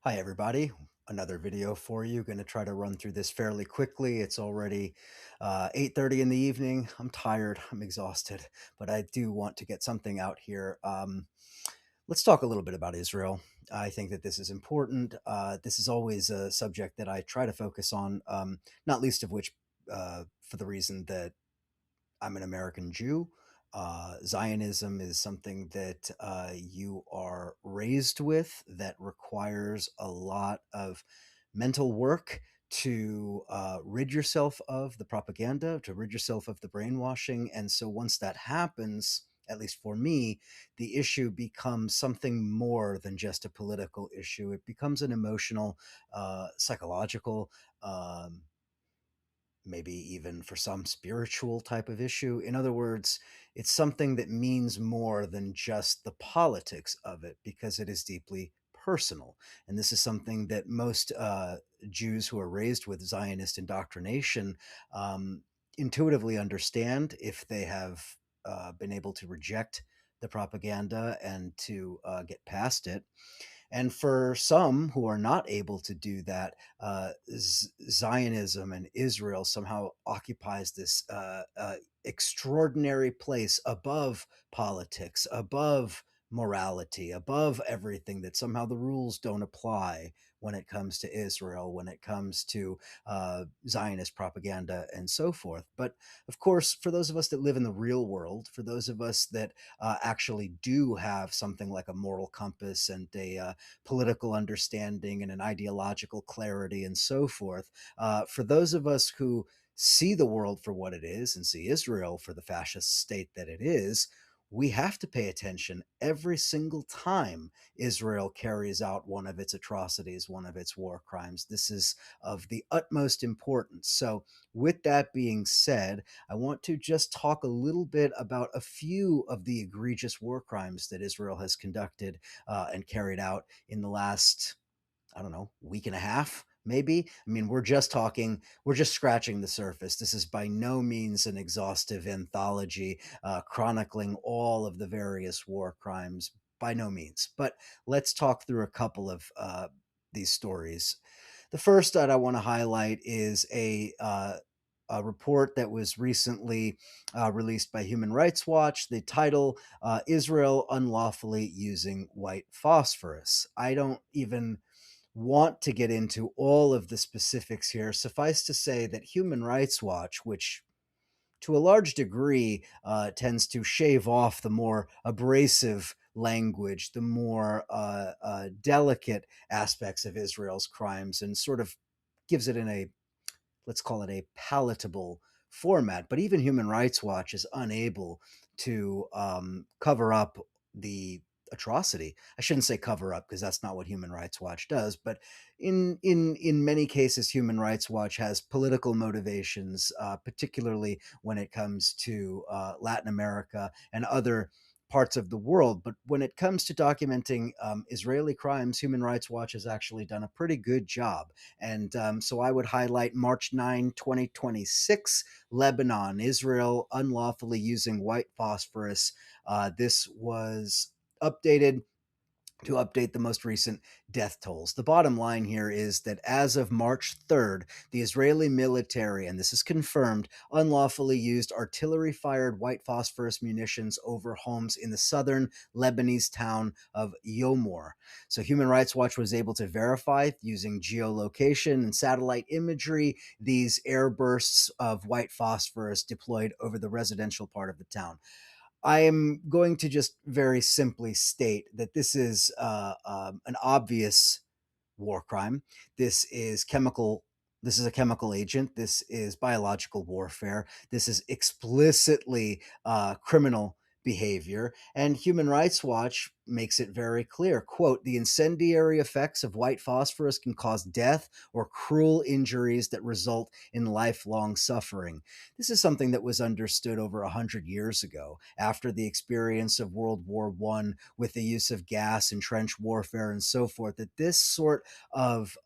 Hi, everybody. Another video for you. Going to try to run through this fairly quickly. It's already 8:30 in the evening. I'm tired. I'm exhausted, but I do want to get something out here. Let's talk a little bit about Israel. I think that this is important. This is always a subject that I try to focus on, not least of which for the reason that I'm an American Jew. Zionism is something that you are raised with that requires a lot of mental work to rid yourself of the propaganda, to rid yourself of the brainwashing. And so once that happens, at least for me, the issue becomes something more than just a political issue. It becomes an emotional, psychological, um, maybe even for some spiritual type of issue. In other words, it's something that means more than just the politics of it because it is deeply personal. And this is something that most Jews who are raised with Zionist indoctrination intuitively understand if they have been able to reject the propaganda and to get past it. And for some who are not able to do that, Zionism and Israel somehow occupies this extraordinary place above politics, above morality, above everything, that somehow the rules don't apply when it comes to Israel, when it comes to Zionist propaganda and so forth. But of course, for those of us that live in the real world, for those of us that actually do have something like a moral compass and a political understanding and an ideological clarity and so forth. For those of us who see the world for what it is and see Israel for the fascist state that it is, we have to pay attention every single time Israel carries out one of its atrocities, one of its war crimes. This is of the utmost importance. So, with that being said, I want to just talk a little bit about a few of the egregious war crimes that Israel has conducted and carried out in the last, I don't know, week and a half, maybe. I mean, we're just scratching the surface. This is by no means an exhaustive anthology chronicling all of the various war crimes, by no means. But let's talk through a couple of these stories. The first that I want to highlight is a report that was recently released by Human Rights Watch. The title, Israel Unlawfully Using White Phosphorus. I don't even want to get into all of the specifics here. Suffice to say that Human Rights Watch, which to a large degree tends to shave off the more abrasive language, the more delicate aspects of Israel's crimes, and sort of gives it in a, let's call it, a palatable format. But even Human Rights Watch is unable to cover up the atrocity. I shouldn't say cover up because that's not what Human Rights Watch does, but in many cases, Human Rights Watch has political motivations, particularly when it comes to Latin America and other parts of the world. But when it comes to documenting Israeli crimes, Human Rights Watch has actually done a pretty good job. And so I would highlight March 9, 2026, Lebanon, Israel unlawfully using white phosphorus. This was updated to update the most recent death tolls. The bottom line here is that as of March 3rd, the Israeli military, and this is confirmed, unlawfully used artillery fired white phosphorus munitions over homes in the southern Lebanese town of Yomor. So Human Rights Watch was able to verify using geolocation and satellite imagery these air bursts of white phosphorus deployed over the residential part of the town. I am going to just very simply state that this is an obvious war crime. This is chemical. This is a chemical agent. This is biological warfare. This is explicitly criminal behavior. And Human Rights Watch makes it very clear, quote, the incendiary effects of white phosphorus can cause death or cruel injuries that result in lifelong suffering. This is something that was understood over 100 years ago after the experience of World War I with the use of gas and trench warfare and so forth, that this sort of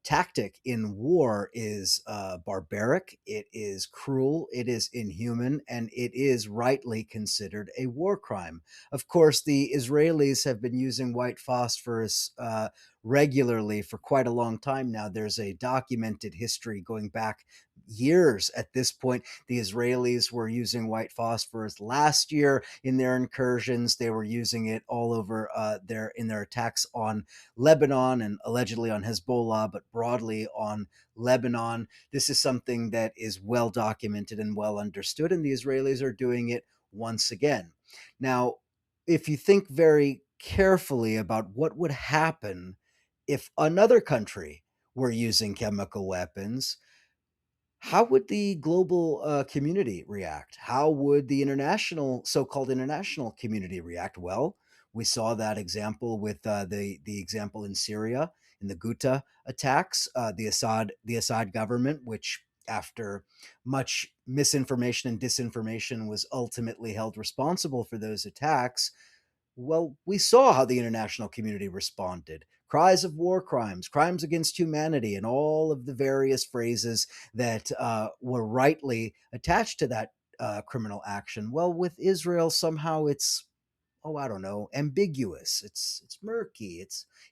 tactic in war is barbaric, it is cruel, it is inhuman, and it is rightly considered a war crime. Of course, the Israelis have been using white phosphorus regularly for quite a long time now. There's a documented history going back years at this point. The Israelis were using white phosphorus last year in their incursions. They were using it all over their attacks on Lebanon and allegedly on Hezbollah, but broadly on Lebanon. This is something that is well documented and well understood, and the Israelis are doing it once again. Now, if you think very carefully about what would happen if another country were using chemical weapons, how would the global community react? How would the international, so-called international community react? Well, we saw that example with the example in Syria in the Ghouta attacks. The Assad government, which after much misinformation and disinformation was ultimately held responsible for those attacks, well, we saw how the international community responded. Cries of war crimes, crimes against humanity, and all of the various phrases that were rightly attached to that criminal action. Well, with Israel, somehow it's, oh, I don't know, ambiguous. It's murky.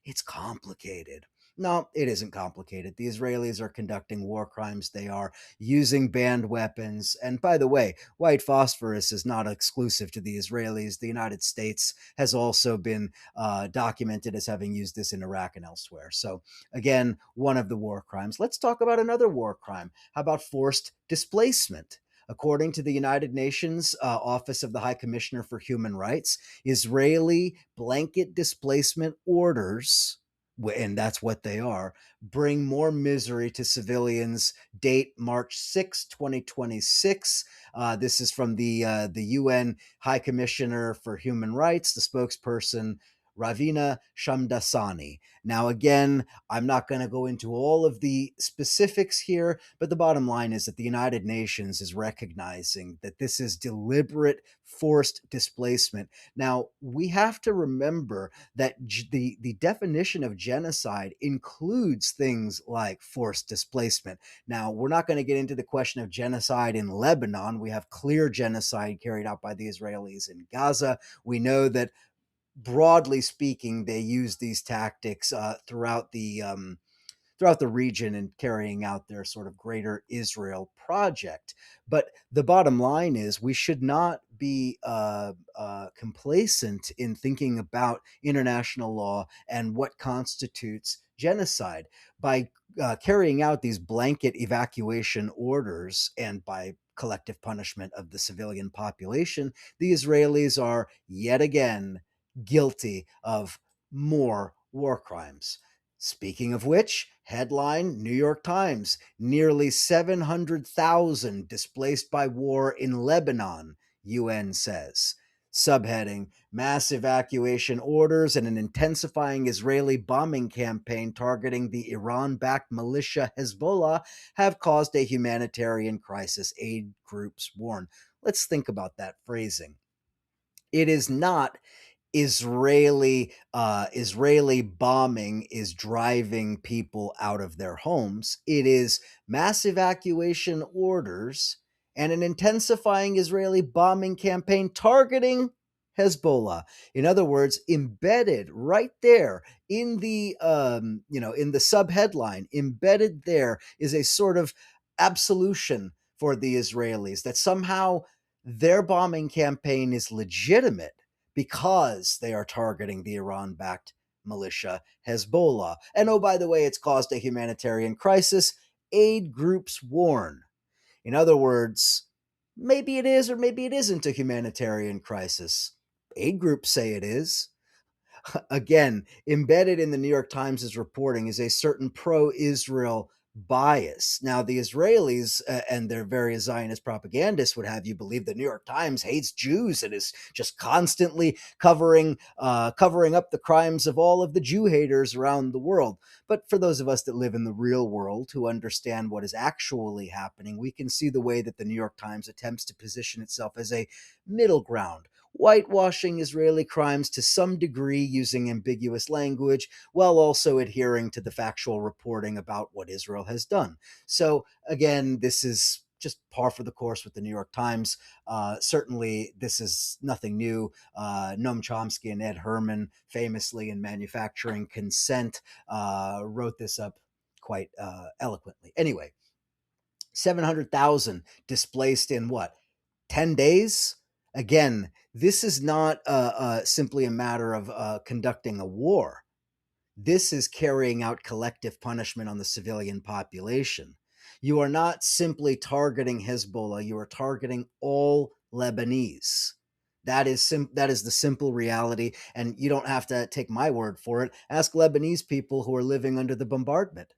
It's complicated. No, it isn't complicated. The Israelis are conducting war crimes. They are using banned weapons. And by the way, white phosphorus is not exclusive to the Israelis. The United States has also been documented as having used this in Iraq and elsewhere. So, again, one of the war crimes. Let's talk about another war crime. How about forced displacement? According to the United Nations Office of the High Commissioner for Human Rights, Israeli blanket displacement orders, and that's what they are, bring more misery to civilians. Date March 6, 2026. This is from the UN High Commissioner for Human Rights, the spokesperson Ravina Shamdasani. Now, again, I'm not going to go into all of the specifics here, but the bottom line is that the United Nations is recognizing that this is deliberate forced displacement. Now, we have to remember that the definition of genocide includes things like forced displacement. Now, we're not going to get into the question of genocide in Lebanon. We have clear genocide carried out by the Israelis in Gaza. We know that broadly speaking, they use these tactics throughout the region and carrying out their sort of greater Israel project. But the bottom line is we should not be complacent in thinking about international law and what constitutes genocide. By carrying out these blanket evacuation orders and by collective punishment of the civilian population, the Israelis are yet again guilty of more war crimes. Speaking of which, headline New York Times, nearly 700,000 displaced by war in Lebanon, UN says. Subheading, mass evacuation orders and an intensifying Israeli bombing campaign targeting the Iran backed militia Hezbollah have caused a humanitarian crisis, aid groups warn. Let's think about that phrasing. It is not Israeli bombing is driving people out of their homes. It is mass evacuation orders and an intensifying Israeli bombing campaign targeting Hezbollah. In other words, embedded right there in the in the subheadline, embedded there is a sort of absolution for the Israelis that somehow their bombing campaign is legitimate because they are targeting the Iran backed militia Hezbollah. And oh, by the way, it's caused a humanitarian crisis. Aid groups warn. In other words, maybe it is or maybe it isn't a humanitarian crisis. Aid groups say it is. Again, embedded in the New York Times' reporting is a certain pro Israel bias. Now, the Israelis and their various Zionist propagandists would have you believe the New York Times hates Jews and is just constantly covering up the crimes of all of the Jew haters around the world. But for those of us that live in the real world who understand what is actually happening, we can see the way that the New York Times attempts to position itself as a middle ground. whitewashing Israeli crimes to some degree using ambiguous language, while also adhering to the factual reporting about what Israel has done. So, again, this is just par for the course with the New York Times. Certainly, this is nothing new. Noam Chomsky and Ed Herman, famously in Manufacturing Consent, wrote this up quite eloquently. Anyway, 700,000 displaced in what, 10 days? Again, this is not simply a matter of conducting a war. This is carrying out collective punishment on the civilian population. You are not simply targeting Hezbollah, you are targeting all Lebanese. That is the simple reality, and you don't have to take my word for it. Ask Lebanese people who are living under the bombardment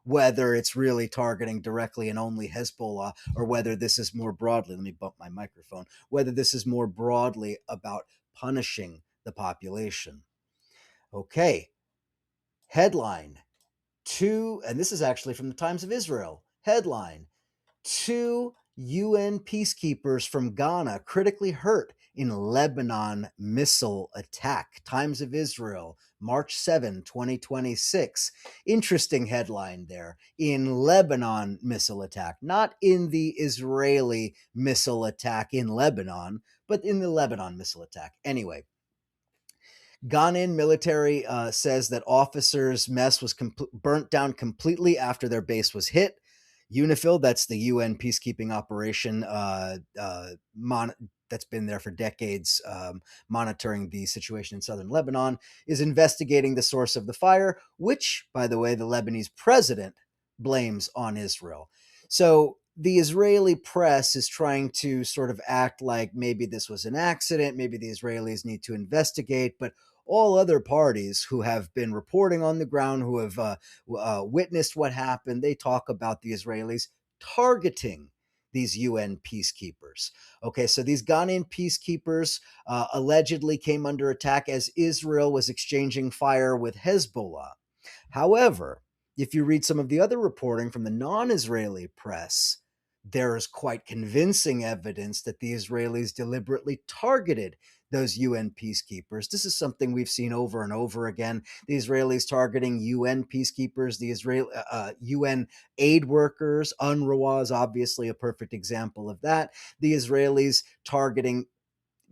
whether it's really targeting directly and only Hezbollah, or whether this is more broadly, let me bump my microphone, whether this is more broadly about punishing the population. Okay, headline two, and this is actually from the Times of Israel. Headline: two UN peacekeepers from Ghana critically hurt in Lebanon missile attack. Times of Israel, March 7, 2026. Interesting headline there. In Lebanon missile attack, not in the Israeli missile attack in Lebanon, but in the Lebanon missile attack. Anyway, Ghanaian military says that officers' mess was burnt down completely after their base was hit. UNIFIL, that's the UN peacekeeping operation that's been there for decades, monitoring the situation in southern Lebanon, is investigating the source of the fire, which, by the way, the Lebanese president blames on Israel. So the Israeli press is trying to sort of act like maybe this was an accident, maybe the Israelis need to investigate, but all other parties who have been reporting on the ground, who have witnessed what happened, they talk about the Israelis targeting these UN peacekeepers. Okay, so these Ghanaian peacekeepers allegedly came under attack as Israel was exchanging fire with Hezbollah. However, if you read some of the other reporting from the non Israeli press, there is quite convincing evidence that the Israelis deliberately targeted those UN peacekeepers. This is something we've seen over and over again. The Israelis targeting UN peacekeepers, the UN aid workers. UNRWA is obviously a perfect example of that. The Israelis targeting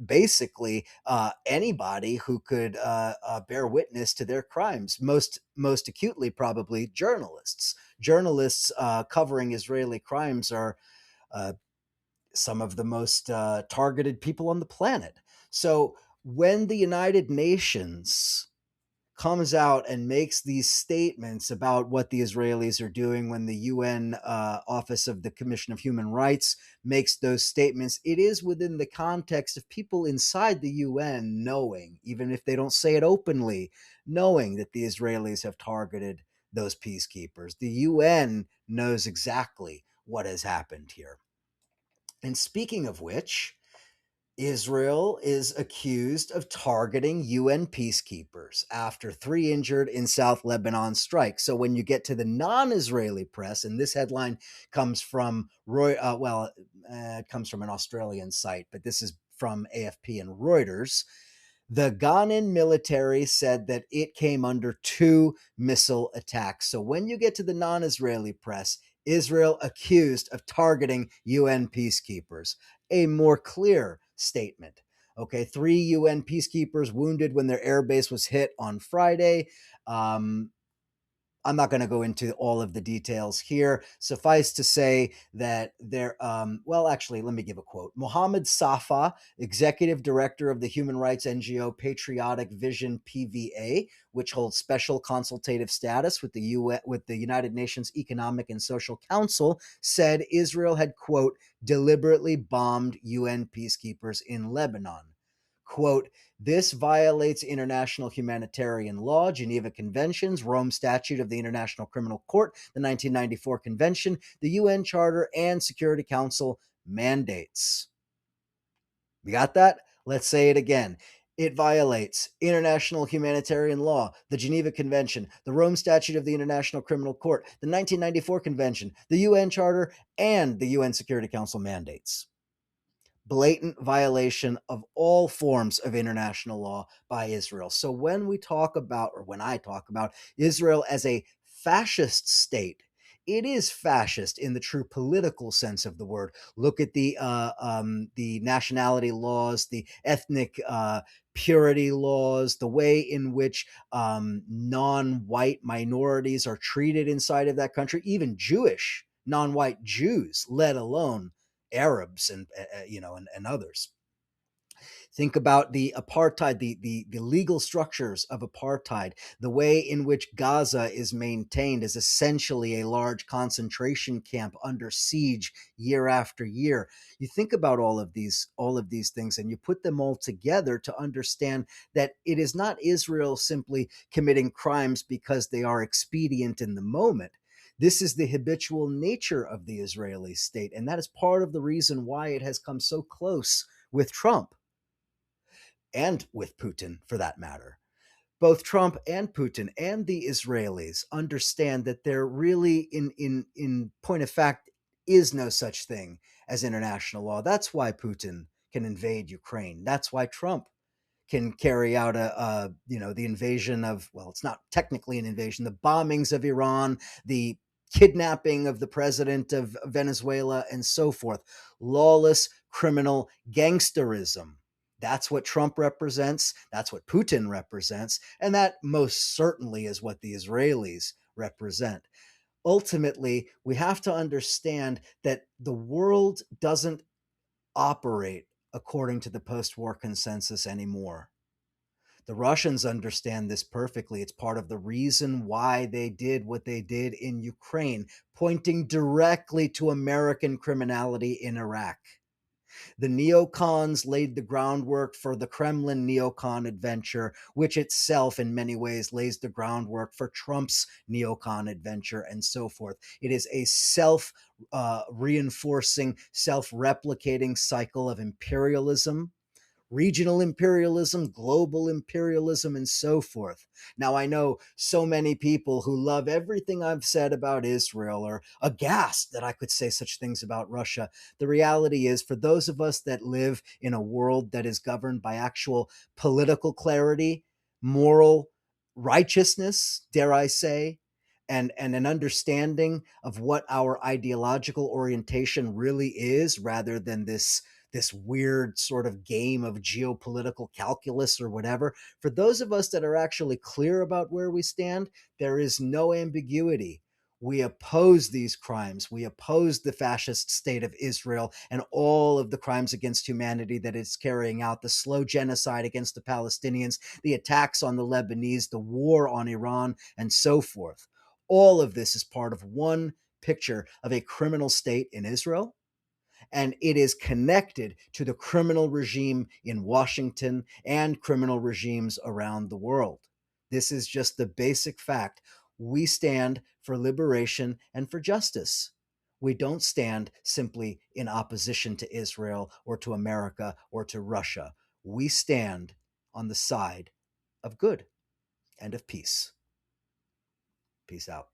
basically anybody who could bear witness to their crimes. Most acutely, probably journalists. Journalists covering Israeli crimes are uh, some of the most targeted people on the planet. So when the United Nations comes out and makes these statements about what the Israelis are doing, when the UN Office of the Commission of Human Rights makes those statements, it is within the context of people inside the UN knowing, even if they don't say it openly, knowing that the Israelis have targeted those peacekeepers. The UN knows exactly what has happened here. And speaking of which, Israel is accused of targeting UN peacekeepers after 3 injured in South Lebanon strike. So when you get to the non-Israeli press, and this headline comes from it comes from an Australian site, but this is from AFP and Reuters. The Ghanaian military said that it came under two missile attacks. So when you get to the non-Israeli press, Israel accused of targeting UN peacekeepers. A more clear statement. Okay, 3 UN peacekeepers wounded when their airbase was hit on Friday. I'm not going to go into all of the details here. Suffice to say that actually, let me give a quote. Mohammed Safa, executive director of the human rights NGO Patriotic Vision PVA, which holds special consultative status with the United Nations Economic and Social Council, said Israel had, quote, deliberately bombed UN peacekeepers in Lebanon. Quote, this violates international humanitarian law, Geneva Conventions, Rome Statute of the International Criminal Court, the 1994 Convention, the UN Charter, and Security Council mandates. You got that? Let's say it again. It violates international humanitarian law, the Geneva Convention, the Rome Statute of the International Criminal Court, the 1994 Convention, the UN Charter, and the UN Security Council mandates. blatant violation of all forms of international law by Israel. So when we talk about, or when I talk about Israel as a fascist state, it is fascist in the true political sense of the word. Look at the nationality laws, the ethnic purity laws, the way in which non-white minorities are treated inside of that country, even Jewish non-white Jews, let alone Arabs and others. Think about the apartheid, the legal structures of apartheid, the way in which Gaza is maintained as essentially a large concentration camp under siege year after year. You think about all of these things and you put them all together to understand that it is not Israel simply committing crimes because they are expedient in the moment. This is the habitual nature of the Israeli state, and that is part of the reason why it has come so close with Trump and with Putin for that matter. Both Trump and Putin and the Israelis understand that there really, in point of fact, is no such thing as international law. That's why Putin can invade Ukraine. That's why Trump can carry out the invasion of, well, it's not technically an invasion, the bombings of Iran, the kidnapping of the president of Venezuela, and so forth. Lawless criminal gangsterism. That's what Trump represents. That's what Putin represents. And that most certainly is what the Israelis represent. Ultimately, we have to understand that the world doesn't operate according to the post war consensus anymore. The Russians understand this perfectly. It's part of the reason why they did what they did in Ukraine, pointing directly to American criminality in Iraq. The neocons laid the groundwork for the Kremlin neocon adventure, which itself, in many ways, lays the groundwork for Trump's neocon adventure, and so forth. It is a self reinforcing, self replicating cycle of imperialism, regional imperialism, global imperialism, and so forth. Now, I know so many people who love everything I've said about Israel are aghast that I could say such things about Russia. The reality is, for those of us that live in a world that is governed by actual political clarity, moral righteousness, dare I say, and an understanding of what our ideological orientation really is, rather than this weird sort of game of geopolitical calculus or whatever. For those of us that are actually clear about where we stand, there is no ambiguity. We oppose these crimes. We oppose the fascist state of Israel and all of the crimes against humanity that it's carrying out, the slow genocide against the Palestinians, the attacks on the Lebanese, the war on Iran, and so forth. All of this is part of one picture of a criminal state in Israel, and it is connected to the criminal regime in Washington and criminal regimes around the world. This is just the basic fact. We stand for liberation and for justice. We don't stand simply in opposition to Israel or to America or to Russia. We stand on the side of good and of peace. Peace out.